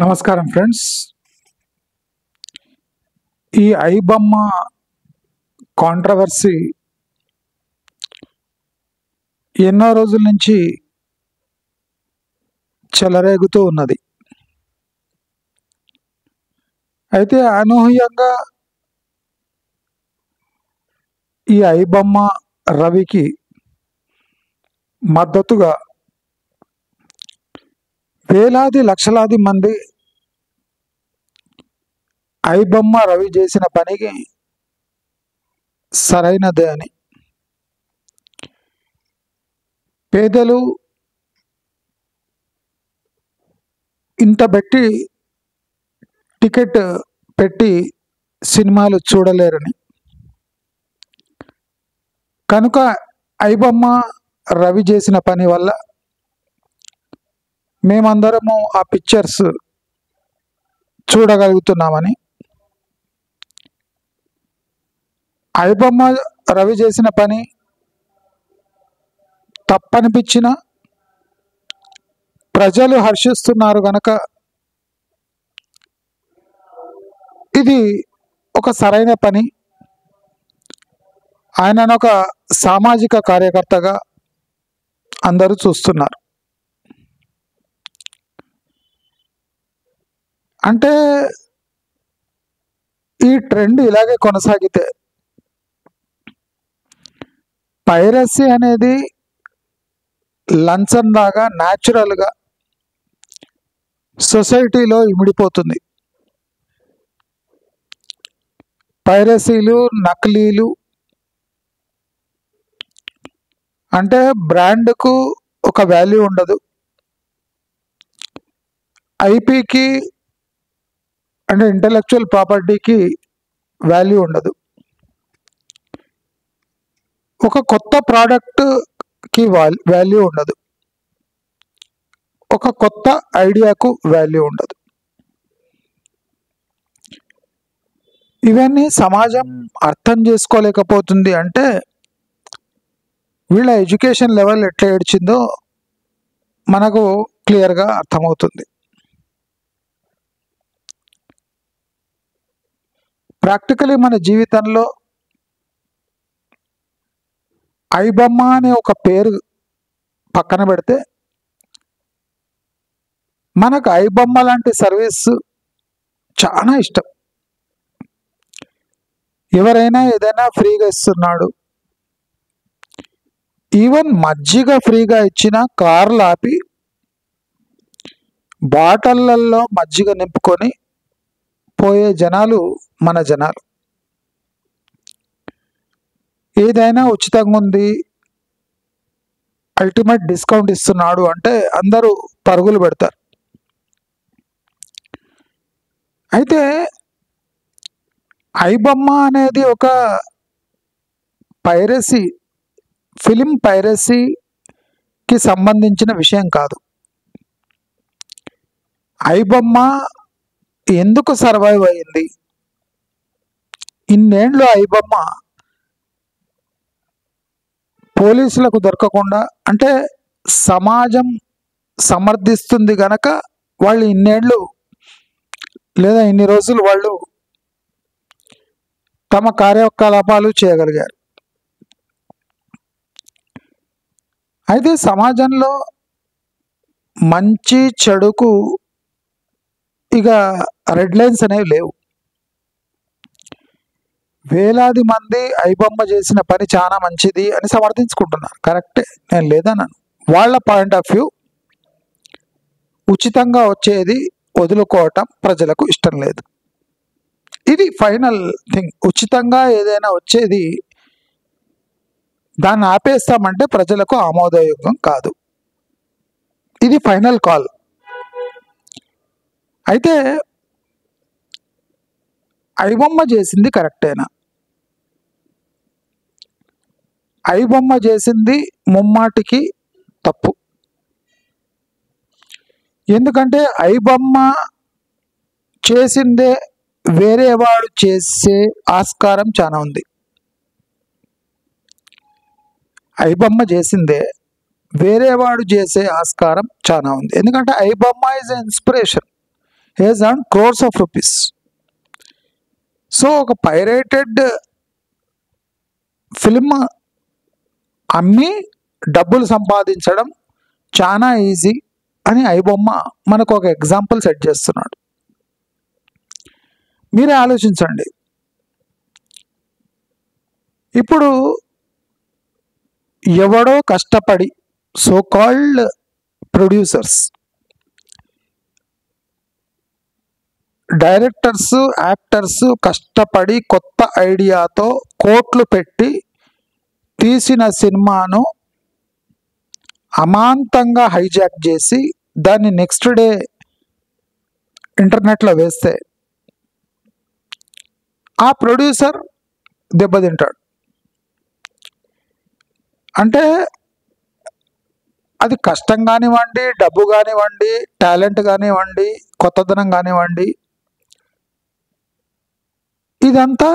నమస్కారం ఫ్రెండ్స్. ఈ ఐబొమ్మ కాంట్రవర్సీ ఎన్నో రోజుల నుంచి చెలరేగుతూ ఉన్నది. అయితే అనూహ్యంగా ఈ ఐబొమ్మ రవికి మద్దతుగా వేలాది లక్షలాది మంది ఐబొమ్మ రవి చేసిన పనికి సరైనదే అని, పేదలు ఇంత పెట్టి టికెట్ పెట్టి సినిమాలు చూడలేరని, కనుక ఐబొమ్మ రవి చేసిన పని వల్ల మేమందరము ఆ పిక్చర్స్ చూడగలుగుతున్నామని, ఐబొమ్మ రవి చేసిన పని తప్పనిపించిన ప్రజలు హర్షిస్తున్నారు కనుక ఇది ఒక సరైన పని, ఆయనను ఒక సామాజిక కార్యకర్తగా అందరూ చూస్తున్నారు. అంటే ఈ ట్రెండ్ ఇలాగే కొనసాగితే పైరసీ అనేది లంచం లాగా న్యాచురల్గా సొసైటీలో ఇమిడిపోతుంది. పైరసీలు, నకిలీలు అంటే బ్రాండ్కు ఒక వాల్యూ ఉండదు, ఐపీకి అంటే ఇంటలెక్చువల్ ప్రాపర్టీకి వాల్యూ ఉండదు, ఒక కొత్త ప్రోడక్ట్కి వాల్యూ ఉండదు, ఒక కొత్త ఐడియాకు వాల్యూ ఉండదు. ఇవన్నీ సమాజం అర్థం చేసుకోలేకపోతుంది. అంటే వీళ్ళ ఎడ్యుకేషన్ లెవెల్ ఎట్లా ఏడ్చిందో మనకు క్లియర్గా అర్థమవుతుంది. ప్రాక్టికలీ మన జీవితంలో ఐబొమ్మ అనే ఒక పేరు పక్కన పెడితే మనకు ఐబొమ్మ లాంటి సర్వీస్ చాలా ఇష్టం. ఎవరైనా ఏదైనా ఫ్రీగా ఇస్తున్నాడు, ఈవెన్ మజ్జిగ ఫ్రీగా ఇచ్చిన కార్లు ఆపి బాటళ్ళల్లో మజ్జిగ నింపుకొని పోయే జనాలు మన జనాలు. ఏదైనా ఉచితంగా ఉంది, అల్టిమేట్ డిస్కౌంట్ ఇస్తున్నాడు అంటే అందరూ పరుగులు పెడతారు. అయితే ఐబొమ్మ అనేది ఒక పైరసీ, ఫిలిం పైరసీకి సంబంధించిన విషయం కాదు. ఐబొమ్మ ఎందుకు సర్వైవ్ అయింది? ఇన్నేళ్ళు ఐబొమ్మ పోలీసులకు దొరకకుండా, అంటే సమాజం సమర్థిస్తుంది గనక వాళ్ళు ఇన్నేళ్ళు లేదా ఇన్ని రోజులు వాళ్ళు తమ కార్యకలాపాలు చేయగలిగారు. అయితే సమాజంలో మంచి చెడుకు ఇక రెడ్ లైన్స్ అనేవి లేవు. వేలాది మంది ఐబొమ్మ చేసిన పని చాలా మంచిది అని సమర్థించుకుంటున్నారు, కరెక్టే, నేను లేదన్నాను. వాళ్ళ పాయింట్ ఆఫ్ వ్యూ, ఉచితంగా వచ్చేది వదులుకోవటం ప్రజలకు ఇష్టం లేదు. ఇది ఫైనల్ థింగ్. ఉచితంగా ఏదైనా వచ్చేది దాన్ని ఆపేస్తామంటే ప్రజలకు ఆమోదయోగ్యం కాదు. ఇది ఫైనల్ కాల్. అయితే ఐబొమ్మ చేసింది కరెక్టేనా? ఐబొమ్మ చేసింది ముమ్మాటికి తప్పు. ఎందుకంటే ఐబొమ్మ చేసిందే వేరే వాడు చేసే ఆస్కారం చాలా ఉంది. ఐబొమ్మ చేసిందే వేరే వాడు చేసే ఆస్కారం చాలా ఉంది. ఎందుకంటే iBomma is a inspiration. Hedge earn crores of rupees. So ఒక పైరేటెడ్ ఫిల్మ్ అమ్మి డబ్బులు సంపాదించడం చాలా ఈజీ అని ఐబొమ్మ మనకు ఒక ఎగ్జాంపుల్ సెట్ చేస్తున్నాడు. మీరే ఆలోచించండి. ఇప్పుడు ఎవడో కష్టపడి so called producers, directors, actors కష్టపడి కొత్త ఐడియాతో కోట్లు పెట్టి తీసిన సినిమాను అమాంతంగా హైజాక్ చేసి దాన్ని నెక్స్ట్ డే ఇంటర్నెట్లో వేస్తే ఆ ప్రొడ్యూసర్ దెబ్బతింటాడు. అంటే అది కష్టం కానివ్వండి, డబ్బు కానివ్వండి, టాలెంట్ కానివ్వండి, కొత్తదనం కానివ్వండి, ఇదంతా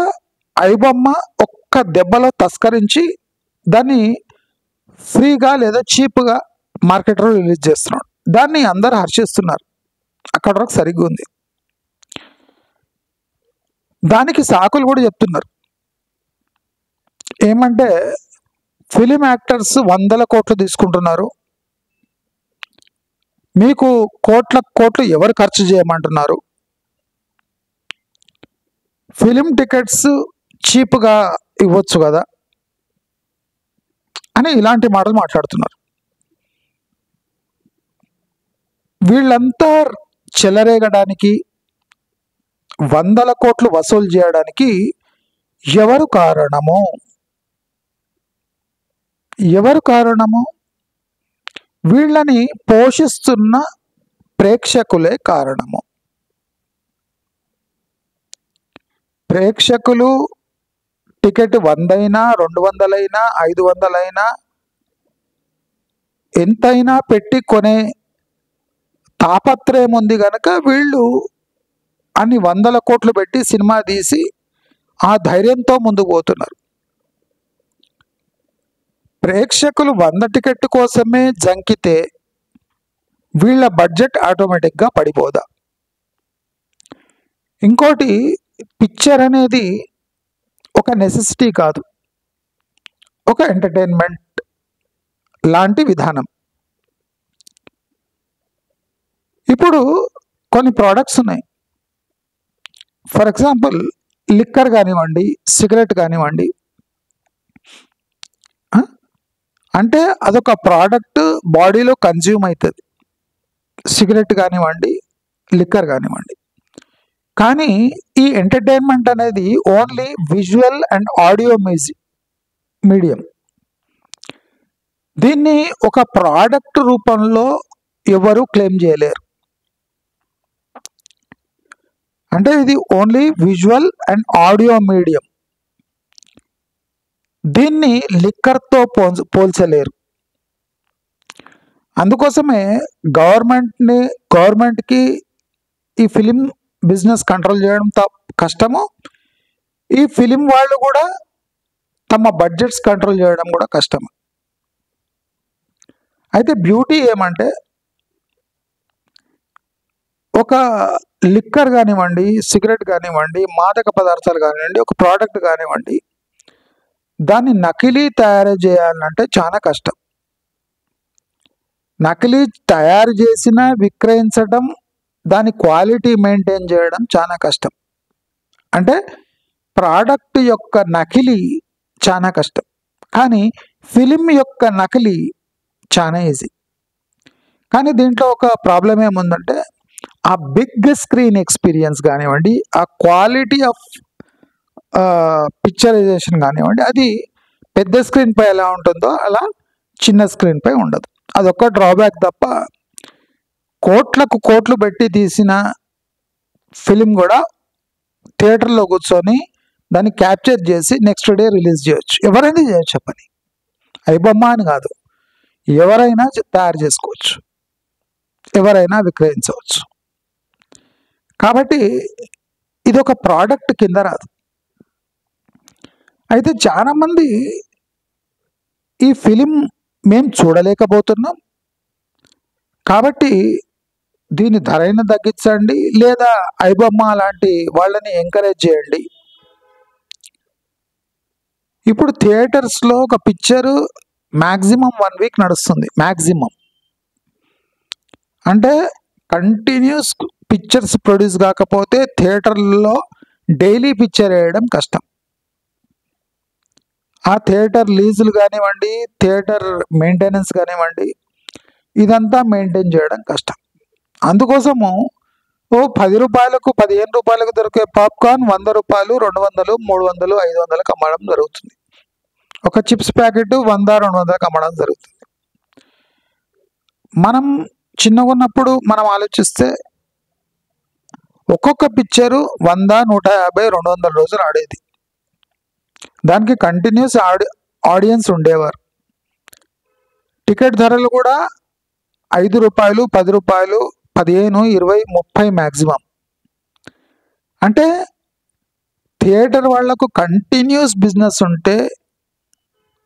ఐబొమ్మ ఒక్క దెబ్బలో తస్కరించి దాన్ని ఫ్రీగా లేదా చీప్గా మార్కెట్లో రిలీజ్ చేస్తున్నాడు. దాన్ని అందరు హర్షిస్తున్నారు. అక్కడ వరకు సరిగ్గా ఉంది. దానికి సాకులు కూడా చెప్తున్నారు. ఏమంటే ఫిలిం యాక్టర్స్ 100 కోట్లు తీసుకుంటున్నారు, మీకు కోట్లు ఎవరు ఖర్చు చేయమంటున్నారు, ఫిలిం టికెట్స్ చీప్గా ఇవ్వచ్చు కదా అని ఇలాంటి మాటలు మాట్లాడుతున్నారు. వీళ్ళంతా చెలరేగడానికి, 100 కోట్లు వసూలు చేయడానికి ఎవరు కారణము? వీళ్ళని పోషిస్తున్న ప్రేక్షకులే కారణము. ప్రేక్షకులు టికెట్ 100 అయినా, 200 అయినా, 500 అయినా, ఎంతైనా పెట్టి కొనే తాపత్రయం ఉంది కనుక వీళ్ళు అన్ని 100 కోట్లు పెట్టి సినిమా తీసి ఆ ధైర్యంతో ముందుకు పోతున్నారు. ప్రేక్షకులు 100 టికెట్ కోసమే జంకితే వీళ్ళ బడ్జెట్ ఆటోమేటిక్గా పడిపోదా? ఇంకోటి, పిక్చర్ అనేది ఒక నెసెసిటీ కాదు, ఒక ఎంటర్టైన్మెంట్ లాంటి విధానం. ఇప్పుడు కొన్ని ప్రోడక్ట్స్ ఉన్నాయి. ఫర్ ఎగ్జాంపుల్ లిక్కర్ కానివ్వండి, సిగరెట్ కానివ్వండి, అంటే అదొక ప్రోడక్ట్ బాడీలో కన్జ్యూమ్ అవుతుంది. సిగరెట్ కానివ్వండి, లిక్కర్ కానివ్వండి. కానీ ఈ ఎంటర్టైన్మెంట్ అనేది only visual and audio medium. దీన్ని ఒక ప్రోడక్ట్ రూపంలో ఎవరు క్లెయిమ్ చేయలేరు. అంటే ఇది only visual and audio medium. దీన్ని లిక్కర్తో పోల్చలేరు. అందుకోసమే గవర్నమెంట్కి ఈ ఫిలిం బిజినెస్ కంట్రోల్ చేయడం కష్టము. ఈ ఫిలిం వాళ్ళు కూడా తమ బడ్జెట్స్ కంట్రోల్ చేయడం కూడా కష్టము. అయితే బ్యూటీ ఏమంటే, ఒక లిక్కర్ కానివ్వండి, సిగరెట్ కానివ్వండి, మాదక పదార్థాలు కానివ్వండి, ఒక ప్రోడక్ట్ కానివ్వండి, దాన్ని నకిలీ తయారు చేయాలంటే చాలా కష్టం. నకిలీ తయారు చేసిన విక్రయించడం, దాని క్వాలిటీ మెయింటైన్ చేయడం చాలా కష్టం. అంటే ప్రోడక్ట్ యొక్క నకిలీ చాలా కష్టం, కానీ ఫిలిం యొక్క నకిలీ చాలా ఈజీ. కానీ దీంట్లో ఒక ప్రాబ్లం ఏముందంటే, ఆ బిగ్ స్క్రీన్ ఎక్స్పీరియన్స్ కానివ్వండి, ఆ క్వాలిటీ ఆఫ్ పిక్చరైజేషన్ కానివ్వండి, అది పెద్ద స్క్రీన్ పై ఎలా ఉంటుందో అలా చిన్న స్క్రీన్ పై ఉండదు. అదొక డ్రాబ్యాక్ తప్ప కోట్లు పెట్టి తీసిన ఫిలిం కూడా థియేటర్లో కూర్చొని దాన్ని క్యాప్చర్ చేసి నెక్స్ట్ డే రిలీజ్ చేయొచ్చు. ఎవరైనా చేయొచ్చు పని, ఐబొమ్మ అని కాదు, ఎవరైనా తయారు చేసుకోవచ్చు, ఎవరైనా విక్రయించవచ్చు. కాబట్టి ఇది ఒక ప్రోడక్ట్ కింద రాదు. అయితే చాలామంది ఈ ఫిలిం మేము చూడలేకపోతున్నాం కాబట్టి దీని ధరైన తగ్గించండి, లేదా ఐబొమ్మ లాంటి వాళ్ళని ఎంకరేజ్ చేయండి. ఇప్పుడు థియేటర్స్లో ఒక పిక్చరు మ్యాక్సిమం 1 వీక్ నడుస్తుంది. మ్యాక్సిమం అంటే కంటిన్యూస్ పిక్చర్స్ ప్రొడ్యూస్ కాకపోతే థియేటర్లో డైలీ పిక్చర్ వేయడం కష్టం. ఆ థియేటర్ లీజులు కానివ్వండి, థియేటర్ మెయింటెనెన్స్ కానివ్వండి, ఇదంతా మెయింటైన్ చేయడం కష్టం. అందుకోసము 10 రూపాయలకు 15 రూపాయలకు దొరికే పాప్కార్న్ 100 రూపాయలు, 200, 300, 500లకు అమ్మడం జరుగుతుంది. ఒక చిప్స్ ప్యాకెట్ 100, 200లకు అమ్మడం జరుగుతుంది. మనం చిన్నగా ఉన్నప్పుడు మనం ఆలోచిస్తే ఒక్కొక్క పిక్చరు 100, 150, 200 రోజులు ఆడేది. దానికి కంటిన్యూస్ ఆడియన్స్ ఉండేవారు. టికెట్ ధరలు కూడా 5 రూపాయలు, 10 రూపాయలు, 15, 20, 30 మ్యాక్సిమం. అంటే థియేటర్ వాళ్లకు కంటిన్యూస్ బిజినెస్ ఉంటే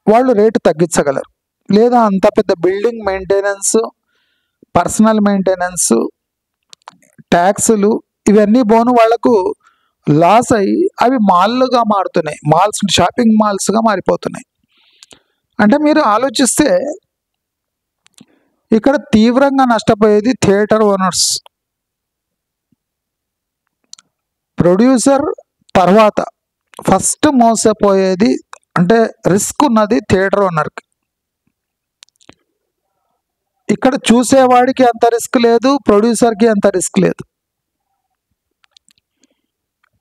వాళ్ళు రేటు తగ్గించగలరు. లేదా అంత పెద్ద బిల్డింగ్ మెయింటెనెన్స్, పర్సనల్ మెయింటెనెన్స్, ట్యాక్సులు ఇవన్నీ పోను వాళ్లకు లాస్ అయ్యి అవి మాల్లుగా మారుతున్నాయి. మాల్స్ షాపింగ్ మాల్స్గా మారిపోతున్నాయి. అంటే మీరు ఆలోచిస్తే ఇక్కడ తీవ్రంగా నష్టపోయేది థియేటర్ ఓనర్స్. ప్రొడ్యూసర్ తర్వాత ఫస్ట్ మోసపోయేది అంటే రిస్క్ ఉన్నది థియేటర్ ఓనర్కి. ఇక్కడ చూసేవాడికి అంత రిస్క్ లేదు, ప్రొడ్యూసర్కి అంత రిస్క్ లేదు.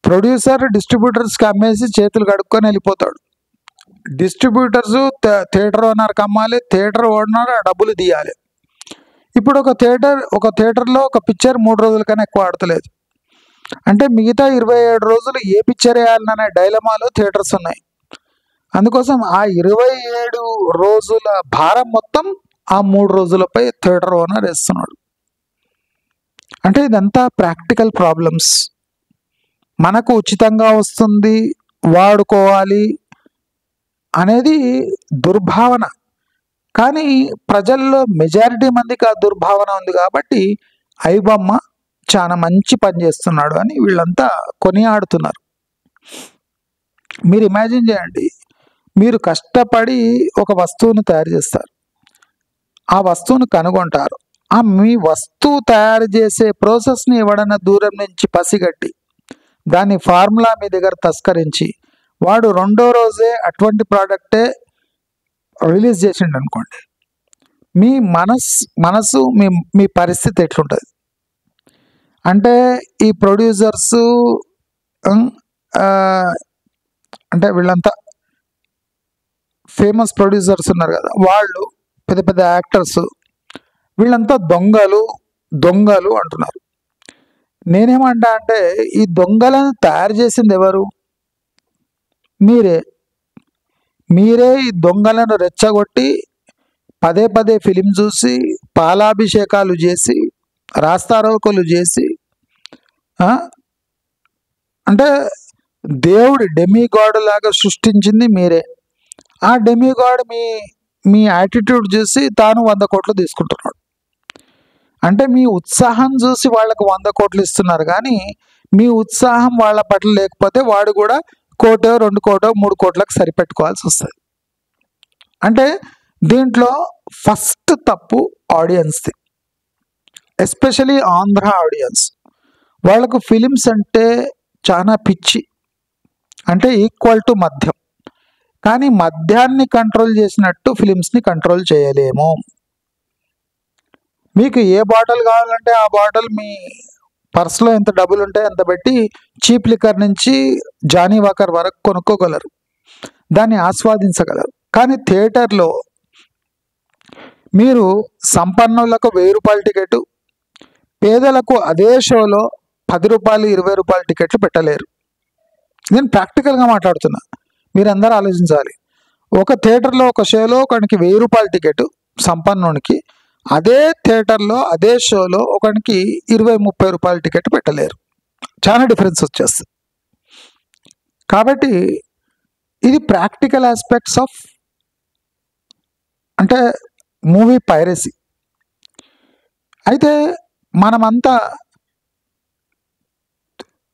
ప్రొడ్యూసర్ డిస్ట్రిబ్యూటర్స్కి అమ్మేసి చేతులు కడుక్కొని వెళ్ళిపోతాడు. డిస్ట్రిబ్యూటర్స్ థియేటర్ ఓనర్కి అమ్మాలి, థియేటర్ ఓనర్ ఆ డబ్బులు తీయాలి. ఇప్పుడు ఒక థియేటర్లో ఒక పిక్చర్ 3 రోజుల కన్నా ఎక్కువ ఆడతలేదు. అంటే మిగతా 27 రోజులు ఏ పిక్చర్ వేయాలనే డైలమాలో థియేటర్స్ ఉన్నాయి. అందుకోసం ఆ 27 రోజుల భారం మొత్తం ఆ 3 రోజులపై థియేటర్ ఓనర్ వేస్తున్నాడు. అంటే ఇదంతా ప్రాక్టికల్ ప్రాబ్లమ్స్. మనకు ఉచితంగా వస్తుంది, వాడుకోవాలి అనేది దుర్భావన. కానీ ప్రజల్లో మెజారిటీ మందికి ఆ దుర్భావన ఉంది కాబట్టి ఐబొమ్మ చాలా మంచి పని చేస్తున్నాడు అని వీళ్ళంతా కొనియాడుతున్నారు. మీరు ఇమాజిన్ చేయండి, మీరు కష్టపడి ఒక వస్తువును తయారు చేస్తారు, ఆ వస్తువును కనుగొంటారు. మీ వస్తువు తయారు చేసే ప్రాసెస్ని ఎవడన్నా దూరం నుంచి పసిగట్టి దాని ఫార్ములా మీ దగ్గర తస్కరించి వాడు 2వ రోజే అటువంటి ప్రోడక్టే రిలీజ్ చేసిండు అనుకోండి, మీ మనసు మీ పరిస్థితి ఎట్లుంటుంది? అంటే ఈ ప్రొడ్యూసర్సు అంటే వీళ్ళంతా ఫేమస్ ప్రొడ్యూసర్స్ ఉన్నారు కదా, వాళ్ళు పెద్ద పెద్ద యాక్టర్స్, వీళ్ళంతా దొంగలు అంటున్నారు. నేనేమంటా అంటే ఈ దొంగలను తయారు చేసింది ఎవరు? మీరే ఈ దొంగలను రెచ్చగొట్టి పదే పదే ఫిలిం చూసి పాలాభిషేకాలు చేసి రాస్తారోకలు చేసి అంటే దేవుడి డెమిగాడ్ లాగా సృష్టించింది మీరే. ఆ డెమిగాడ్ మీ యాటిట్యూడ్ చూసి తాను 100 కోట్లు తీసుకుంటున్నాడు. అంటే మీ ఉత్సాహం చూసి వాళ్ళకు 100 కోట్లు ఇస్తున్నారు, కానీ మీ ఉత్సాహం వాళ్ళ పట్ల లేకపోతే వాడు కూడా 1 కోటో 2 కోటో 3 కోట్లకు సరిపెట్టుకోవాల్సి వస్తుంది. అంటే దీంట్లో ఫస్ట్ తప్పు ఆడియన్స్ది, ఎస్పెషలీ ఆంధ్ర ఆడియన్స్. వాళ్ళకు ఫిలిమ్స్ అంటే చాలా పిచ్చి. అంటే ఈక్వల్ టు మద్యం, కానీ మద్యాన్ని కంట్రోల్ చేసినట్టు ఫిలిమ్స్ని కంట్రోల్ చేయలేము. మీకు ఏ బాటిల్ కావాలంటే ఆ బాటిల్ మీ పర్స్లో ఎంత డబ్బులు ఉంటే అంత పెట్టి చీప్ లిక్కర్ నుంచి జానీ వాకర్ వరకు కొనుక్కోగలరు, దాన్ని ఆస్వాదించగలరు. కానీ థియేటర్లో మీరు సంపన్నులకు 1000 రూపాయల టికెట్, పేదలకు అదే షోలో 10 రూపాయలు 20 రూపాయల టికెట్లు పెట్టలేరు. నేను ప్రాక్టికల్గా మాట్లాడుతున్నా, మీరందరూ ఆలోచించాలి. ఒక థియేటర్లో ఒక షోలో ఒకనికి 1000 రూపాయల టికెట్ సంపన్నునికి, అదే థియేటర్లో అదే షోలో ఒకనికి 20-30 రూపాయల టికెట్ పెట్టలేరు. చాలా డిఫరెన్స్ వచ్చేస్తుంది. కాబట్టి ఇది ప్రాక్టికల్ ఆస్పెక్ట్స్ ఆఫ్ అంటే మూవీ పైరసీ. అయితే మనమంతా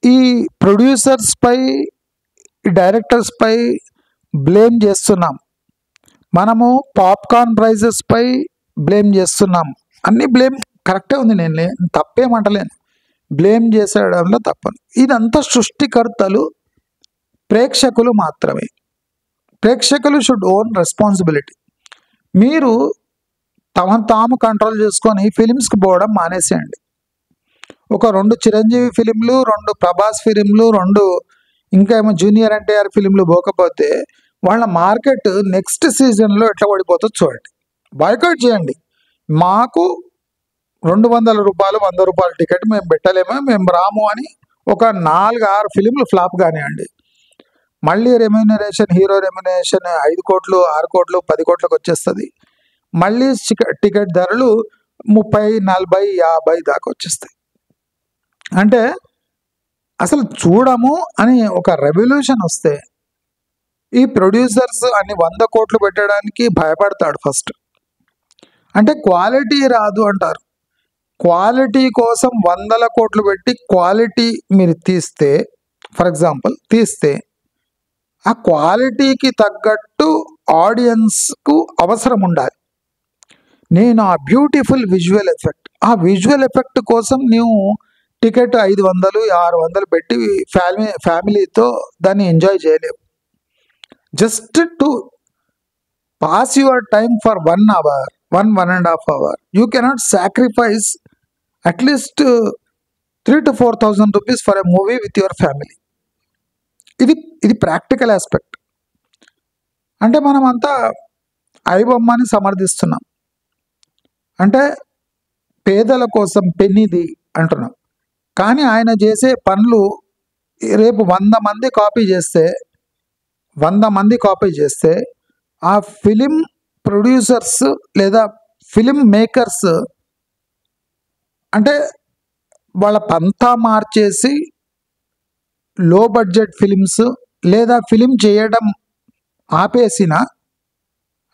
ఈ ప్రొడ్యూసర్స్ పై, ఈ డైరెక్టర్స్ పై బ్లేమ్ చేస్తున్నాం. మనము పాప్కార్న్ ప్రైజెస్ పై బ్లేమ్ చేస్తున్నాం. అన్ని బ్లేమ్ కరెక్టే ఉంది, నేను తప్పేమంటలేను, బ్లేమ్ చేసేయడంలో తప్పను. ఇదంతా సృష్టికర్తలు ప్రేక్షకులు మాత్రమే. ప్రేక్షకులు షుడ్ ఓన్ రెస్పాన్సిబిలిటీ. మీరు తాము కంట్రోల్ చేసుకొని ఫిలిమ్స్కి పోవడం మానేసేయండి. ఒక 2 చిరంజీవి ఫిలింలు, 2 ప్రభాస్ ఫిలింలు, 2 ఇంకా ఏమో జూనియర్ ఎన్టీఆర్ ఫిలింలు పోకపోతే వాళ్ళ మార్కెట్ నెక్స్ట్ సీజన్లో ఎట్లా పడిపోతుందో చూడండి. బాయ్కాట్ చేయండి. మాకు 200 రూపాయలు, 100 రూపాయల టికెట్ మేము పెట్టలేమో, మేము రాము అని ఒక 4-6 ఫిలింలు ఫ్లాప్ కానివ్వండి. మళ్ళీ రెమ్యూనరేషన్, హీరో రెమ్యూనరేషన్ 5 కోట్లు, 6 కోట్లు, 10 కోట్లకు వచ్చేస్తుంది. మళ్ళీ టికెట్ ధరలు 30, 40, 50 దాకా వచ్చేస్తాయి. అంటే అసలు చూడము అని ఒక రెవల్యూషన్ వస్తే ఈ ప్రొడ్యూసర్స్ అన్ని 100 కోట్లు పెట్టడానికి భయపడతాడు ఫస్ట్. అంటే క్వాలిటీ రాదు అంటారు. క్వాలిటీ కోసం 100 కోట్లు పెట్టి క్వాలిటీ మీరు తీస్తే, ఫర్ ఎగ్జాంపుల్ తీస్తే, ఆ క్వాలిటీకి తగ్గట్టు ఆడియన్స్కు అవసరం ఉండాలి. నేను ఆ బ్యూటిఫుల్ విజువల్ ఎఫెక్ట్, ఆ విజువల్ ఎఫెక్ట్ కోసం నీవు టికెట్ 500, 600 పెట్టి ఫ్యామిలీతో దాన్ని ఎంజాయ్ చేయలేవు. Just to pass your time for 1 hour, 1.5 hour, you cannot sacrifice at least 3,000 to 4,000 rupees for a movie with your family. ఇది ప్రాక్టికల్ ఆస్పెక్ట్. అంటే మనమంతా ఐబొమ్మని సమర్థిస్తున్నాం, అంటే పేదల కోసం పెన్నిది అంటున్నాం. కానీ ఆయన చేసే పనులు రేపు 100 మంది కాపీ చేస్తే ఆ ఫిలిం ప్రొడ్యూసర్స్ లేదా ఫిలిం మేకర్స్ అంటే వాళ్ళ పంతా మార్చేసి లో బడ్జెట్ ఫిలిమ్స్ లేదా ఫిలిం చేయడం ఆపేసిన,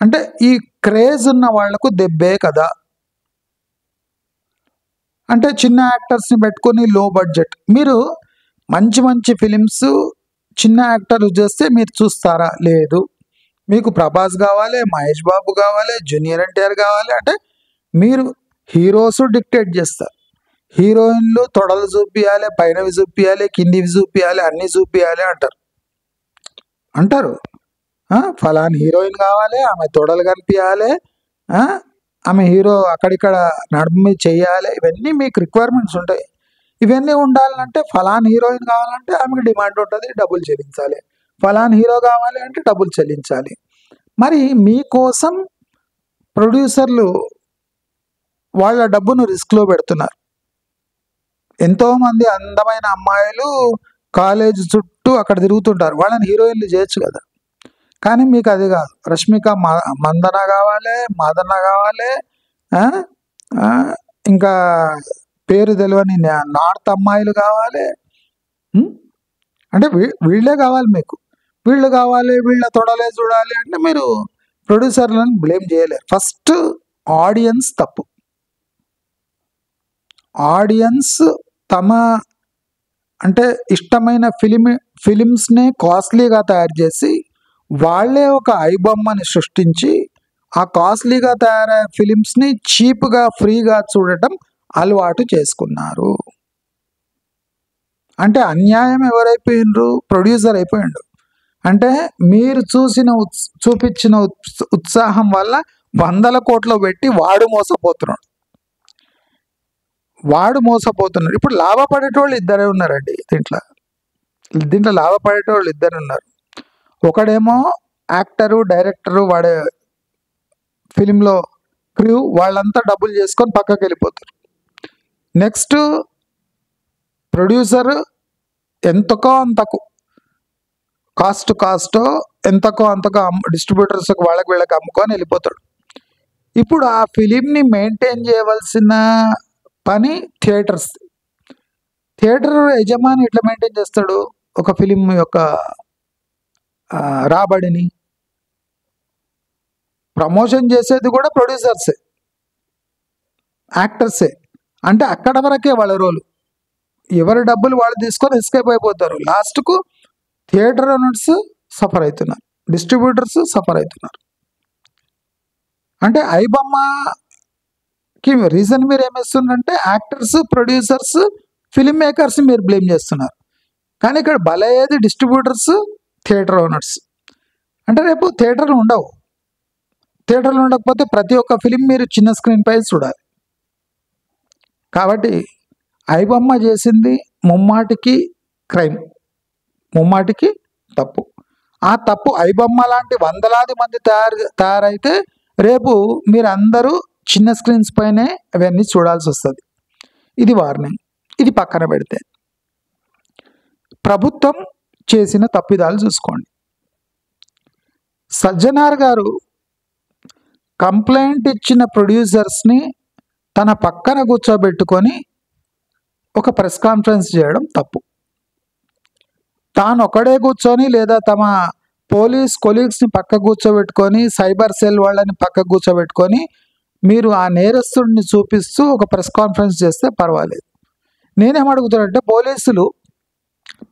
అంటే ఈ క్రేజ్ ఉన్న వాళ్లకు దెబ్బే కదా. అంటే చిన్న యాక్టర్స్ని పెట్టుకొని లో బడ్జెట్, మీరు మంచి ఫిలిమ్స్ చిన్న యాక్టర్లు చేస్తే మీరు చూస్తారా? లేదు. మీకు ప్రభాస్ కావాలి, మహేష్ బాబు కావాలి, జూనియర్ ఎన్టీఆర్ కావాలి, అంటే మీరు హీరోస్ డిక్టేట్ చేస్తారు. హీరోయిన్లు తొడలు చూపియాలి, పైనవి చూపియాలి, కిందివి చూపియాలి, అన్నీ చూపియాలి అంటారు. ఫలాని హీరోయిన్ కావాలి, ఆమె తొడలు కనిపించాలి, ఆమె హీరో అక్కడిక్కడ నడుము మీద చెయ్యాలి, ఇవన్నీ మీకు రిక్వైర్మెంట్స్ ఉంటాయి. ఇవన్నీ ఉండాలంటే ఫలాని హీరోయిన్ కావాలంటే ఆమెకు డిమాండ్ ఉంటుంది, డబ్బులు చెల్లించాలి. ఫలాని హీరో కావాలి అంటే డబ్బులు చెల్లించాలి. మరి మీకోసం ప్రొడ్యూసర్లు వాళ్ళ డబ్బును రిస్క్లో పెడుతున్నారు. ఎంతోమంది అందమైన అమ్మాయిలు కాలేజ్ చుట్టూ అక్కడ తిరుగుతుంటారు, వాళ్ళని హీరోయిన్లు చేయొచ్చు కదా. కానీ మీకు అది కాదు. రష్మిక మందన కావాలి, మాదన్న కావాలి, ఇంకా పేరు తెలియని నార్త్ అమ్మాయిలు కావాలి. అంటే వీళ్ళే కావాలి మీకు, వీళ్ళు కావాలి, వీళ్ళ తొడలే చూడాలి అంటే మీరు ప్రొడ్యూసర్లను బ్లేమ్ చేయలేరు. ఫస్ట్ ఆడియన్స్ తప్పు. ఆడియన్స్ తమ అంటే ఇష్టమైన ఫిలిమ్స్నే కాస్ట్లీగా తయారు చేసి వాళ్ళే ఒక ఐబొమ్మని సృష్టించి ఆ కాస్ట్లీగా తయారయ్యే ఫిలిమ్స్ని చీప్గా ఫ్రీగా చూడటం అలవాటు చేసుకున్నారు. అంటే అన్యాయం ఎవరైపోయినరు? ప్రొడ్యూసర్ అయిపోయిండు. అంటే మీరు చూపించిన ఉత్సాహం వల్ల 100 కోట్లు పెట్టి వాడు మోసపోతున్నాడు. ఇప్పుడు లాభపడేటోళ్ళు ఇద్దరే ఉన్నారండి. దీంట్లో లాభపడేటోళ్ళు ఇద్దరు ఉన్నారు. ఒకడేమో యాక్టరు, డైరెక్టరు, వాడే ఫిలింలో క్రూ, వాళ్ళంతా డబ్బులు చేసుకొని పక్కకి వెళ్ళిపోతారు. నెక్స్ట్ ప్రొడ్యూసర్ ఎంతకో అంతకు కాస్ట్ ఎంతకో అంతకో డిస్ట్రిబ్యూటర్స్కి వీళ్ళకి అమ్ముకొని వెళ్ళిపోతాడు. ఇప్పుడు ఆ ఫిలింని మెయింటైన్ చేయవలసిన పని థియేటర్ యజమాని ఎట్లా మెయింటైన్ చేస్తాడు? ఒక ఫిలిం యొక్క రాబడిని ప్రమోషన్ చేసేది కూడా ప్రొడ్యూసర్సే, యాక్టర్సే. అంటే అక్కడ వరకే వాళ్ళ రోలు. ఎవరి డబ్బులు వాళ్ళు తీసుకొని ఎస్కేప్ అయిపోతారు. లాస్ట్కు థియేటర్ ఓనర్స్ సఫర్ అవుతున్నారు, డిస్ట్రిబ్యూటర్స్ సఫర్ అవుతున్నారు. అంటే ఐబొమ్మకి రీజన్ మీరు ఏమిస్తున్నారంటే యాక్టర్స్, ప్రొడ్యూసర్స్, ఫిల్మ్ మేకర్స్ మీరు బ్లేమ్ చేస్తున్నారు. కానీ ఇక్కడ బలయ్యేది డిస్ట్రిబ్యూటర్స్, థియేటర్ ఓనర్స్. అంటే రేపు థియేటర్లు ఉండవు. థియేటర్లు ఉండకపోతే ప్రతి ఒక్క ఫిలిం మీరు చిన్న స్క్రీన్ పై చూడాలి. కాబట్టి ఐబొమ్మ చేసింది ముమ్మాటికి క్రైమ్, ముమ్మాటికి తప్పు. ఆ తప్పు ఐబొమ్మ లాంటి వందలాది మంది తయారైతే రేపు మీరు అందరూ చిన్న స్క్రీన్స్ పైనే అవన్నీ చూడాల్సి వస్తుంది. ఇది వార్నింగ్. ఇది పక్కన పెడితే ప్రభుత్వం చేసిన తప్పిదాలు చూసుకోండి. సజ్జనార్ గారు కంప్లైంట్ ఇచ్చిన ప్రొడ్యూసర్స్ని తన పక్కన కూర్చోబెట్టుకొని ఒక ప్రెస్ కాన్ఫరెన్స్ చేయడం తప్పు. తాను ఒకడే కూర్చొని లేదా తమ పోలీస్ కొలీగ్స్ని పక్క కూర్చోబెట్టుకొని, సైబర్ సెల్ వాళ్ళని పక్క కూర్చోబెట్టుకొని మీరు ఆ నేరస్తుడిని చూపిస్తూ ఒక ప్రెస్ కాన్ఫరెన్స్ చేస్తే పర్వాలేదు. నేనేమడుగుతానంటే పోలీసులు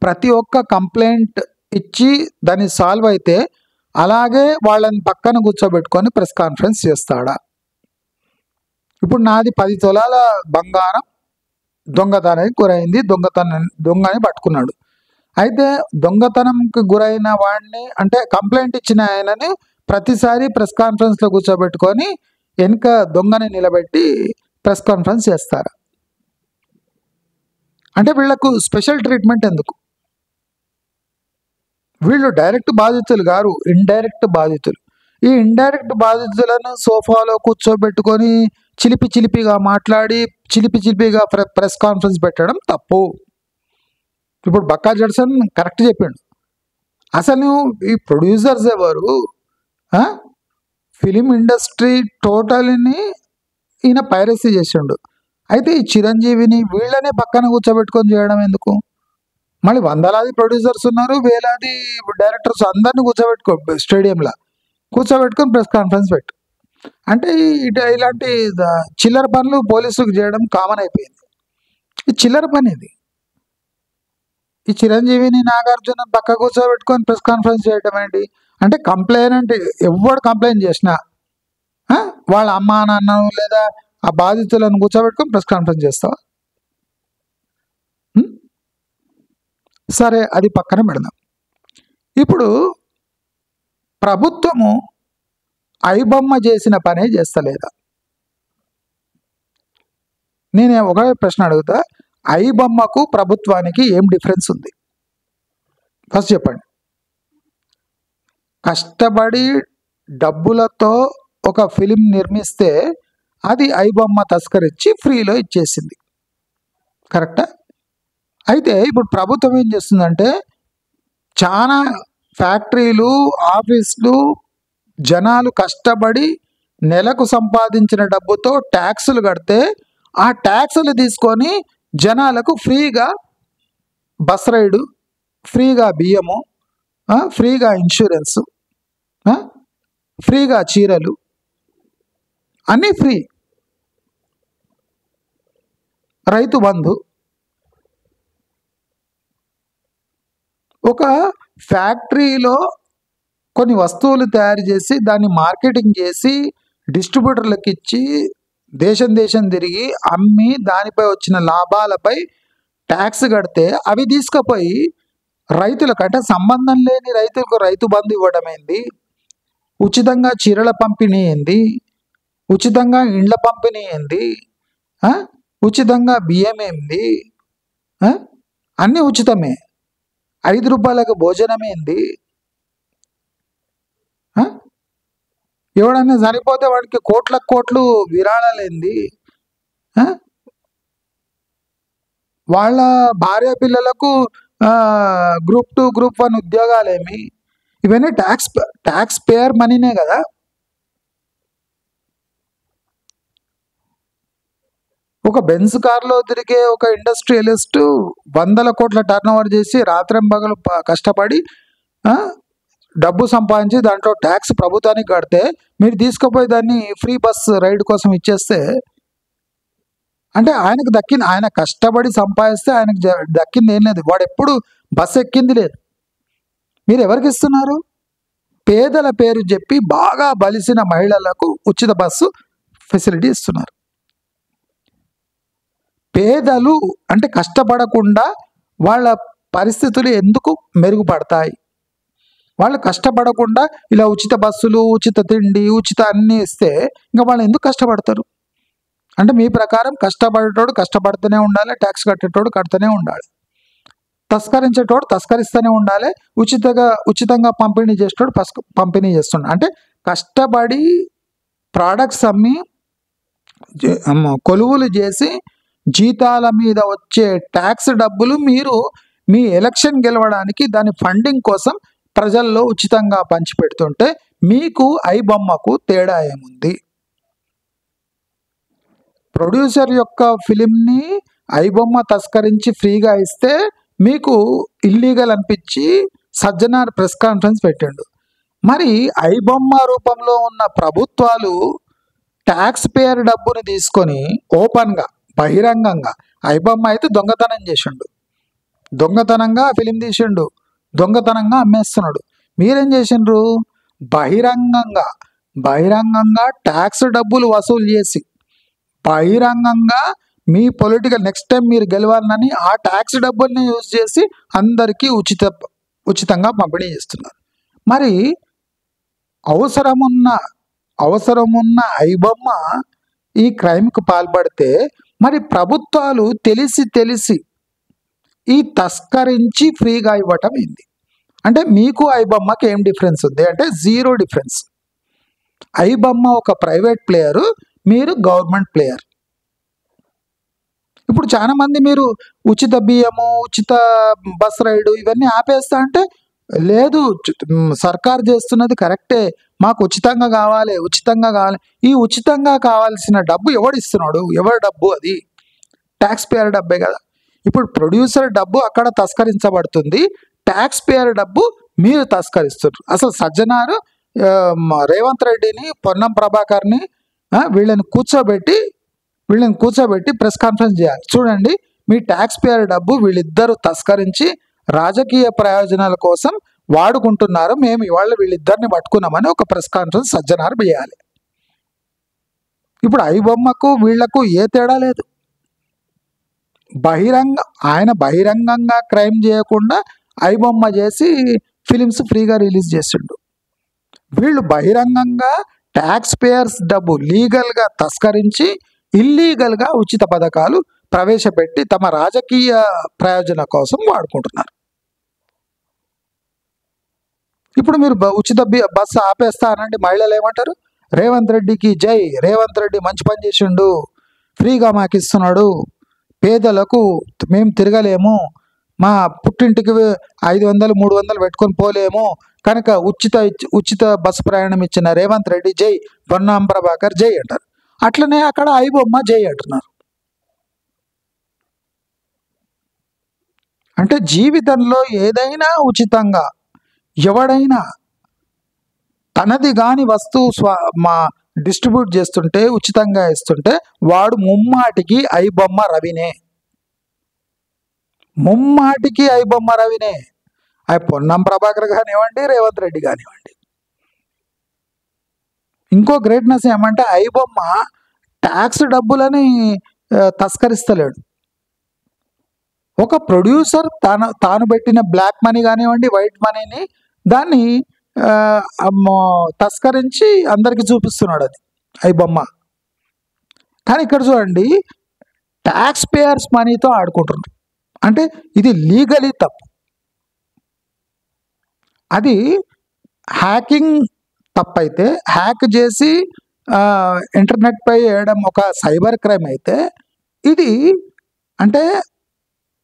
ప్రతి ఒక్క కంప్లైంట్ ఇచ్చి దాన్ని సాల్వ్ అయితే అలాగే వాళ్ళని పక్కన కూర్చోబెట్టుకొని ప్రెస్ కాన్ఫరెన్స్ చేస్తాడా? ఇప్పుడు నాది 10 తులాల బంగారం దొంగతనానికి గురైంది, దొంగని పట్టుకున్నాడు. అయితే దొంగతనంకి గురైన వాడిని అంటే కంప్లైంట్ ఇచ్చిన ఆయనని ప్రతిసారి ప్రెస్ కాన్ఫరెన్స్లో కూర్చోబెట్టుకొని వెనుక దొంగని నిలబెట్టి ప్రెస్ కాన్ఫరెన్స్ చేస్తారు. అంటే వీళ్లకు స్పెషల్ ట్రీట్మెంట్ ఎందుకు? వీళ్ళు డైరెక్ట్ బాధితులు గారు, ఇండైరెక్ట్ బాధితులు. ఈ ఇండైరెక్ట్ బాధితులను సోఫాలో కూర్చోబెట్టుకొని చిలిపిగా మాట్లాడి చిలిపిగా ప్రెస్ కాన్ఫరెన్స్ పెట్టడం తప్పు. ఇప్పుడు బక్కా జడ్సన్ కరెక్ట్ చెప్పిండు. అసలు ఈ ప్రొడ్యూసర్స్ ఎవరు? ఫిలిం ఇండస్ట్రీ టోటల్ని ఈయన పైరసీ చేసిండు. అయితే ఈ చిరంజీవిని వీళ్ళనే పక్కన కూర్చోబెట్టుకొని చేయడం ఎందుకు? మళ్ళీ వందలాది ప్రొడ్యూసర్స్ ఉన్నారు, వేలాది డైరెక్టర్స్, అందరినీ స్టేడియంలో కూర్చోబెట్టుకొని ప్రెస్ కాన్ఫరెన్స్ పెట్టు అంటే ఇలాంటి చిల్లర పనులు పోలీసులకు చేయడం కామన్ అయిపోయింది. ఈ చిల్లర పని ఇది. ఈ చిరంజీవిని, నాగార్జున పక్క కూర్చోబెట్టుకొని ప్రెస్ కాన్ఫరెన్స్ చేయడం ఏంటి? అంటే కంప్లైంట్ ఎవడు కంప్లైంట్ చేసినా వాళ్ళ అమ్మా నాన్న లేదా ఆ బాధితులను కూర్చోబెట్టుకొని ప్రెస్ కాన్ఫరెన్స్ చేస్తావా? సరే, అది పక్కన పెడదాం. ఇప్పుడు ప్రభుత్వము ఐబొమ్మ చేసిన పనే చేస్తలేదా? నేను ఒకే ప్రశ్న అడుగుతా, ఐబొమ్మకు ప్రభుత్వానికి ఏం డిఫరెన్స్ ఉంది? ఫస్ట్ చెప్పండి. కష్టపడి డబ్బులతో ఒక ఫిలిం నిర్మిస్తే అది ఐబొమ్మ తస్కరించి ఫ్రీలో ఇచ్చేసింది, కరెక్టా? అయితే ఇప్పుడు ప్రభుత్వం ఏం చేస్తుందంటే చాలా ఫ్యాక్టరీలు, ఆఫీసులు, జనాలు కష్టపడి నెలకు సంపాదించిన డబ్బుతో ట్యాక్సులు కడితే ఆ ట్యాక్సులు తీసుకొని జనాలకు ఫ్రీగా బస్ రైడు, ఫ్రీగా బియ్యము, ఫ్రీగా ఇన్సూరెన్సు, ఫ్రీగా చీరలు, అన్నీ ఫ్రీ. రైతు బంధు. ఒక ఫ్యాక్టరీలో కొన్ని వస్తువులు తయారు చేసి దాన్ని మార్కెటింగ్ చేసి డిస్ట్రిబ్యూటర్లకు ఇచ్చి దేశం తిరిగి అమ్మి దానిపై వచ్చిన లాభాలపై ట్యాక్స్ కడితే అవి తీసుకుపోయి రైతులకు, అంటే సంబంధం లేని రైతులకు రైతు బంధు ఇవ్వడం ఏంది, ఉచితంగా చీరల పంపిణీ ఏంది, ఉచితంగా ఇండ్ల పంపిణీ ఏంది, ఉచితంగా బియ్యం ఏంది, అన్నీ ఉచితమే. 5 రూపాయలకు భోజనం ఏంది? ఎవడన్నా చనిపోతే వాడికి కోట్లు విరాళాలేంది? వాళ్ళ భార్య పిల్లలకు గ్రూప్ 2, గ్రూప్ 1 ఉద్యోగాలేమి? ఇవన్నీ ట్యాక్స్ పేయర్ మనీనే కదా. ఒక బెంజ్ కార్లో తిరిగే ఒక ఇండస్ట్రియలిస్ట్ 100 కోట్ల టర్నోవర్ చేసి రాత్రింబగలు కష్టపడి డబ్బు సంపాదించి దాంట్లో ట్యాక్స్ ప్రభుత్వానికి కడితే మీరు తీసుకుపోయి దాన్ని ఫ్రీ బస్ రైడ్ కోసం ఇచ్చేస్తే అంటే ఆయనకు దక్కింది, ఆయన కష్టపడి సంపాదిస్తే ఆయనకు దక్కింది ఏం లేదు. వాడు ఎప్పుడు బస్సు ఎక్కింది లేదు. మీరు ఎవరికి ఇస్తున్నారు? పేదల పేరు చెప్పి బాగా బలిసిన మహిళలకు ఉచిత బస్సు ఫెసిలిటీ ఇస్తున్నారు. పేదలు అంటే కష్టపడకుండా వాళ్ళ పరిస్థితులు ఎందుకు మెరుగుపడతాయి? వాళ్ళు కష్టపడకుండా ఇలా ఉచిత బస్సులు, ఉచిత తిండి, ఉచిత అన్నీ ఇస్తే ఇంకా వాళ్ళు ఎందుకు కష్టపడతారు? అంటే మీ ప్రకారం కష్టపడేటోడు కష్టపడుతూనే ఉండాలి, ట్యాక్స్ కట్టేటోడు కడుతూనే ఉండాలి, తస్కరించేటోడు తస్కరిస్తూనే ఉండాలి, ఉచితంగా పంపిణీ చేసేటోడు పంపిణీ చేస్తున్నాడు. అంటే కష్టపడి ప్రోడక్ట్స్ అమ్మి కొలువులు చేసి జీతాల మీద వచ్చే ట్యాక్స్ డబ్బులు మీరు మీ ఎలక్షన్ గెలవడానికి దాని ఫండింగ్ కోసం ప్రజల్లో ఉచితంగా పంచిపెడుతుంటే మీకు ఐబొమ్మకు తేడా ఏముంది? ప్రొడ్యూసర్ యొక్క ఫిలింని ఐబొమ్మ తస్కరించి ఫ్రీగా ఇస్తే మీకు ఇల్లీగల్ అనిపించి సజ్జనార్ ప్రెస్ కాన్ఫరెన్స్ పెట్టాడు. మరి ఐబొమ్మ రూపంలో ఉన్న ప్రభుత్వాలు ట్యాక్స్ పేయర్ డబ్బుని తీసుకొని ఓపెన్గా బహిరంగంగా, ఐబొమ్మ అయితే దొంగతనం చేసిండు, దొంగతనంగా ఫిలిం తీసిండు, దొంగతనంగా అమ్మేస్తున్నాడు. మీరేం చేసిండ్రు? బహిరంగంగా ట్యాక్స్ డబ్బులు వసూలు చేసి బహిరంగంగా మీ పొలిటికల్ నెక్స్ట్ టైం మీరు గెలవాలని ఆ ట్యాక్స్ డబ్బుల్ని యూజ్ చేసి అందరికీ ఉచితంగా పంపిణీ చేస్తున్నారు. మరి అవసరమున్న ఐబొమ్మ ఈ క్రైమ్కు పాల్పడితే మరి ప్రభుత్వాలు తెలిసి ఈ తస్కరించి ఫ్రీగా ఇవ్వటం ఏంది? అంటే మీకు ఐబొమ్మకి ఏం డిఫరెన్స్ ఉంది అంటే జీరో డిఫరెన్స్. ఐబొమ్మ ఒక ప్రైవేట్ ప్లేయరు, మీరు గవర్నమెంట్ ప్లేయర్. ఇప్పుడు చాలా మంది మీరు ఉచిత బియ్యము, ఉచిత బస్ రైడు ఇవన్నీ ఆపేస్తా అంటే లేదు, సర్కార్ చేస్తున్నది కరెక్టే, మాకు ఉచితంగా కావాలి. ఈ ఉచితంగా కావాల్సిన డబ్బు ఎవడు ఇస్తున్నాడు? ఎవరి డబ్బు అది? ట్యాక్స్ పేయర్ డబ్బే కదా. ఇప్పుడు ప్రొడ్యూసర్ డబ్బు అక్కడ తస్కరించబడుతుంది, ట్యాక్స్ పేయర్ డబ్బు మీరు తస్కరిస్తున్నారు. అసలు సజ్జనారు రేవంత్ రెడ్డిని, పొన్నం ప్రభాకర్ని వీళ్ళని కూర్చోబెట్టి ప్రెస్ కాన్ఫరెన్స్ చేయాలి. చూడండి, మీ ట్యాక్స్ పేయర్ డబ్బు వీళ్ళిద్దరూ తస్కరించి రాజకీయ ప్రయోజనాల కోసం వాడుకుంటున్నారు, మేము ఇవాళ వీళ్ళిద్దరిని పట్టుకున్నామని ఒక ప్రెస్ కాన్ఫరెన్స్ సజ్జనారు చేయాలి. ఇప్పుడు ఐబొమ్మకు వీళ్లకు ఏ తేడా లేదు. ఆయన బహిరంగంగా క్రైమ్ చేయకుండా ఐబొమ్మ చేసి ఫిలిమ్స్ ఫ్రీగా రిలీజ్ చేసిండు. వీళ్ళు బహిరంగంగా ట్యాక్స్ పేయర్స్ డబ్బు లీగల్గా తస్కరించి ఇల్లీగల్గా ఉచిత పథకాలు ప్రవేశపెట్టి తమ రాజకీయ ప్రయోజన కోసం వాడుకుంటున్నారు. ఇప్పుడు మీరు ఉచిత బస్సు ఆపేస్తానండి, మహిళలు ఏమంటారు? రేవంత్ రెడ్డికి జై, రేవంత్ రెడ్డి మంచి పని చేసిండు, ఫ్రీగా మాకు ఇస్తున్నాడు, పేదలకు మేము తిరగలేము, మా పుట్టింటికి 500 300 పెట్టుకొని పోలేము, కనుక ఉచిత బస్సు ప్రయాణం ఇచ్చిన రేవంత్ రెడ్డి జై, పొన్నం ప్రభాకర్ జై అంటారు. అట్లనే అక్కడ ఐబొమ్మ జై అంటున్నారు. అంటే జీవితంలో ఏదైనా ఉచితంగా ఎవడైనా తనది కాని వస్తువు డిస్ట్రిబ్యూట్ చేస్తుంటే, ఉచితంగా ఇస్తుంటే వాడు ముమ్మాటికి ఐబొమ్మ రవినే. అవి పొన్నం ప్రభాకర్ కానివ్వండి, రేవంత్ రెడ్డి కానివ్వండి. ఇంకో గ్రేట్నెస్ ఏమంటే ఐబొమ్మ ట్యాక్స్ డబ్బులని తస్కరిస్తలేడు. ఒక ప్రొడ్యూసర్ తాను పెట్టిన బ్లాక్ మనీ కానివ్వండి, వైట్ మనీని దాన్ని తస్కరించి అందరికీ చూపిస్తున్నాడు, అది ఐబొమ్మ. కానీ ఇక్కడ చూడండి, ట్యాక్స్ పేయర్స్ మనీతో ఆడుకుంటున్నారు. అంటే ఇది లీగలీ తప్పు. అది హ్యాకింగ్ తప్పైతే, హ్యాక్ చేసి ఇంటర్నెట్ పై వేయడం ఒక సైబర్ క్రైమ్ అయితే, ఇది అంటే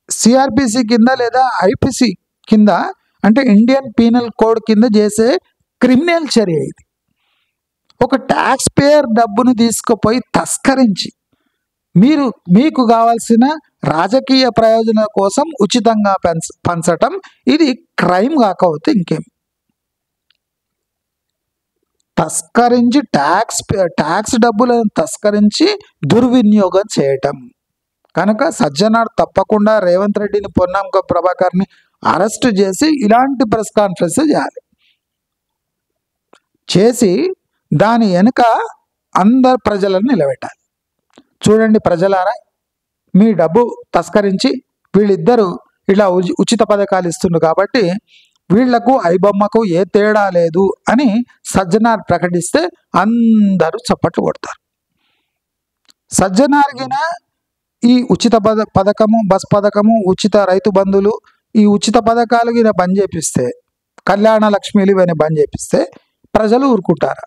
సిఆర్పిసి కింద లేదా ఐపీసీ కింద, అంటే ఇండియన్ పీనల్ కోడ్ కింద చేసే క్రిమినల్ చర్య ఇది. ఒక ట్యాక్స్ పేయర్ డబ్బును తీసుకుపోయి తస్కరించి మీకు కావాల్సిన రాజకీయ ప్రయోజనాల కోసం ఉచితంగా పంచటం, ఇది క్రైమ్ కాకపోతే ఇంకేం? తస్కరించి ట్యాక్స్ డబ్బులను తస్కరించి దుర్వినియోగం చేయటం. కనుక సజ్జనార్ తప్పకుండా రేవంత్ రెడ్డిని, పొన్నం ప్రభాకర్ని అరెస్ట్ చేసి ఇలాంటి ప్రెస్ కాన్ఫరెన్స్ చేయాలి. చేసి దాని వెనుక అందరు ప్రజలను నిలబెట్టాలి. చూడండి ప్రజలారా, మీ డబ్బు తస్కరించి వీళ్ళిద్దరూ ఇలా ఉచిత పథకాలు ఇస్తుండ్రు కాబట్టి వీళ్లకు ఐబొమ్మకు ఏ తేడా లేదు అని సజ్జనార్ ప్రకటిస్తే అందరూ చప్పట్లు కొడతారు. సజ్జనార్గిన ఈ ఉచిత పథకము, బస్ పథకము, ఉచిత రైతు బంధువులు, ఈ ఉచిత పథకాలు గిన బంద్ చేపిస్తే, కళ్యాణ లక్ష్మీలు ఇవన్నీ బంద్ చేపిస్తే ప్రజలు ఊరుకుంటారు.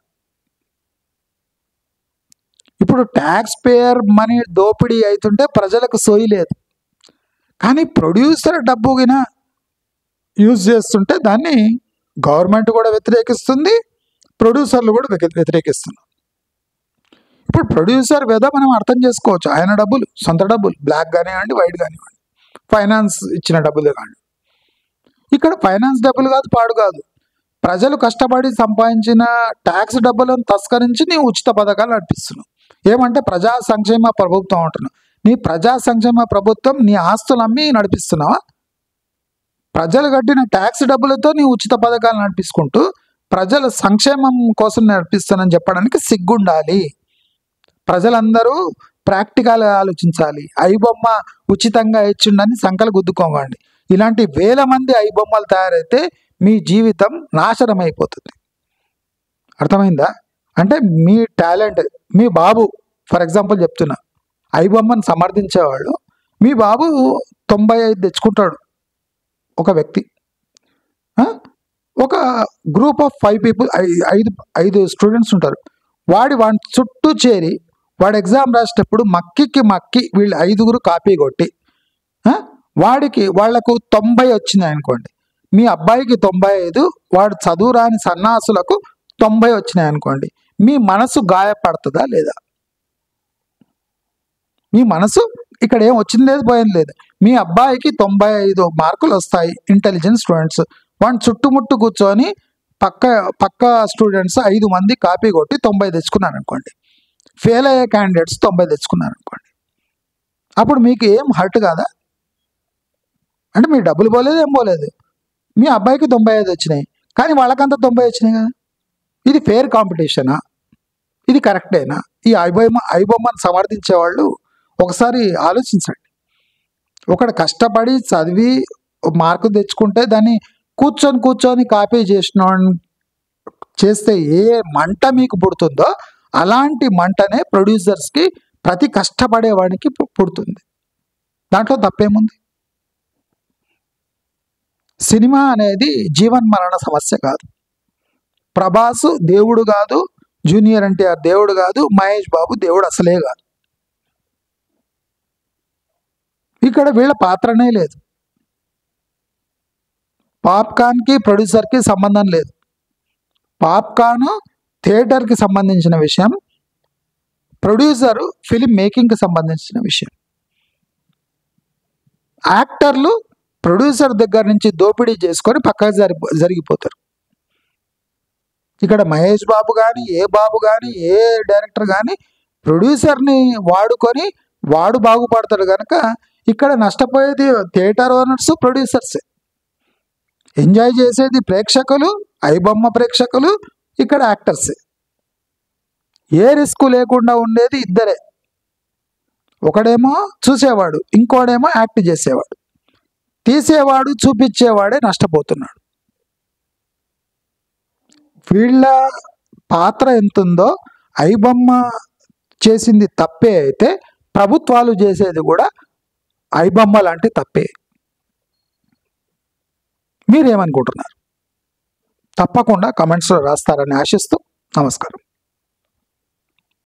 ఇప్పుడు ట్యాక్స్ పేయర్ మనీ దోపిడీ అవుతుంటే ప్రజలకు సోయి లేదు. కానీ ప్రొడ్యూసర్ డబ్బు గిన యూజ్ చేస్తుంటే దాన్ని గవర్నమెంట్ కూడా వ్యతిరేకిస్తుంది, ప్రొడ్యూసర్లు కూడా వ్యతిరేకిస్తున్నారు. ఇప్పుడు ప్రొడ్యూసర్ వేదో మనం అర్థం చేసుకోవచ్చు. ఆయన డబ్బులు, సొంత డబ్బులు, బ్లాక్ కానివ్వండి, వైట్ కానివ్వండి, ఫైనాన్స్ ఇచ్చిన డబ్బులే కానివ్వండి. ఇక్కడ ఫైనాన్స్ డబ్బులు కాదు, పాడు కాదు, ప్రజలు కష్టపడి సంపాదించిన ట్యాక్స్ డబ్బులను తస్కరించి నీ ఉచిత పథకాలు నడిపిస్తున్నావు. ఏమంటే ప్రజా సంక్షేమ ప్రభుత్వం అంటున్నావు. నీ ప్రజా సంక్షేమ ప్రభుత్వం నీ ఆస్తులు అమ్మి నడిపిస్తున్నావా? ప్రజలు కట్టిన ట్యాక్స్ డబ్బులతో నీ ఉచిత పథకాలు నడిపించుకుంటూ ప్రజల సంక్షేమం కోసం నడిపిస్తానని చెప్పడానికి సిగ్గుండాలి. ప్రజలందరూ ప్రాక్టికల్గా ఆలోచించాలి. ఐబొమ్మ ఉచితంగా ఇచ్చిండని సంకలు గుద్దుకోవండి. ఇలాంటి వేల మంది ఐబొమ్మలు తయారైతే మీ జీవితం నాశనం అయిపోతుంది. అర్థమైందా? అంటే మీ టాలెంట్, మీ బాబు ఫర్ ఎగ్జాంపుల్ చెప్తున్నా, ఐబొమ్మను సమర్థించేవాళ్ళు, మీ బాబు 95 తెచ్చుకుంటాడు. ఒక వ్యక్తి, ఒక గ్రూప్ ఆఫ్ 5 పీపుల్, 5 స్టూడెంట్స్ ఉంటారు. వాడి చుట్టూ చేరి వాడు ఎగ్జామ్ రాసేటప్పుడు మక్కి వీళ్ళు 5గురు కాపీ కొట్టి వాళ్లకు 90 వచ్చినాయి అనుకోండి. మీ అబ్బాయికి 95, వాడు చదువు రాని సన్నాసులకు 90 వచ్చినాయి అనుకోండి. మీ మనసు గాయపడుతుందా లేదా? మీ మనసు ఇక్కడ ఏం వచ్చింది లేదు, పోయింది లేదు. మీ అబ్బాయికి 95 మార్కులు వస్తాయి, ఇంటెలిజెంట్ స్టూడెంట్స్. వాడిని చుట్టుముట్టు కూర్చొని పక్క స్టూడెంట్స్ 5 మంది కాపీ కొట్టి 90 తెచ్చుకున్నారు అనుకోండి. ఫెయిల్ అయ్యే క్యాండిడేట్స్ 90 తెచ్చుకున్నారు అనుకోండి. అప్పుడు మీకు ఏం హర్ట్ కాదా? అంటే మీ డబ్బులు పోలేదు, ఏం పోలేదు. మీ అబ్బాయికి 95 వచ్చినాయి, కానీ వాళ్ళకంతా 90 వచ్చినాయి కదా. ఇది ఫెయిర్ కాంపిటీషనా? ఇది కరెక్టేనా? ఈ ఐబొమ్మను సమర్థించే వాళ్ళు ఒకసారి ఆలోచించండి. ఒకడు కష్టపడి చదివి మార్కు తెచ్చుకుంటే దాన్ని కూర్చొని కాపీ చేస్తే ఏ మంట మీకు పుడుతుందో అలాంటి మంటనే ప్రొడ్యూసర్స్కి, ప్రతి కష్టపడేవాడికి పుడుతుంది. దాంట్లో తప్పేముంది? సినిమా అనేది జీవన్మరణ సమస్య కాదు. ప్రభాస్ దేవుడు కాదు, జూనియర్ ఎన్టీఆర్ దేవుడు కాదు, మహేష్ బాబు దేవుడు అసలే కాదు. ఇక్కడ వీళ్ళ పాత్రనే లేదు. పాప్కార్న్కి ప్రొడ్యూసర్కి సంబంధం లేదు. పాప్కార్న్ థియేటర్కి సంబంధించిన విషయం, ప్రొడ్యూసరు ఫిలిం మేకింగ్కి సంబంధించిన విషయం. యాక్టర్లు ప్రొడ్యూసర్ దగ్గర నుంచి దోపిడీ చేసుకొని పక్కకు జరిగిపోతారు. ఇక్కడ మహేష్ బాబు కానీ, ఏ బాబు కానీ, ఏ డైరెక్టర్ కానీ ప్రొడ్యూసర్ని వాడుకొని వాడు బాగుపడతాడు కనుక ఇక్కడ నష్టపోయేది థియేటర్ ఓనర్స్, ప్రొడ్యూసర్సే. ఎంజాయ్ చేసేది ప్రేక్షకులు, ఐబొమ్మ ప్రేక్షకులు, ఇక్కడ యాక్టర్సే. ఏ రిస్క్ లేకుండా ఉండేది ఇద్దరే. ఒకడేమో చూసేవాడు, ఇంకోడేమో యాక్ట్ చేసేవాడు. తీసేవాడు, చూపించేవాడే నష్టపోతున్నాడు. వీళ్ళ పాత్ర ఎంతుందో, ఐబొమ్మ చేసింది తప్పే అయితే ప్రభుత్వాలు చేసేది కూడా ఐబొమ్మ లాంటి తప్పే. మీరేమనుకుంటున్నారు? తప్పకుండా కమెంట్స్లో రాస్తారని ఆశిస్తూ నమస్కారం.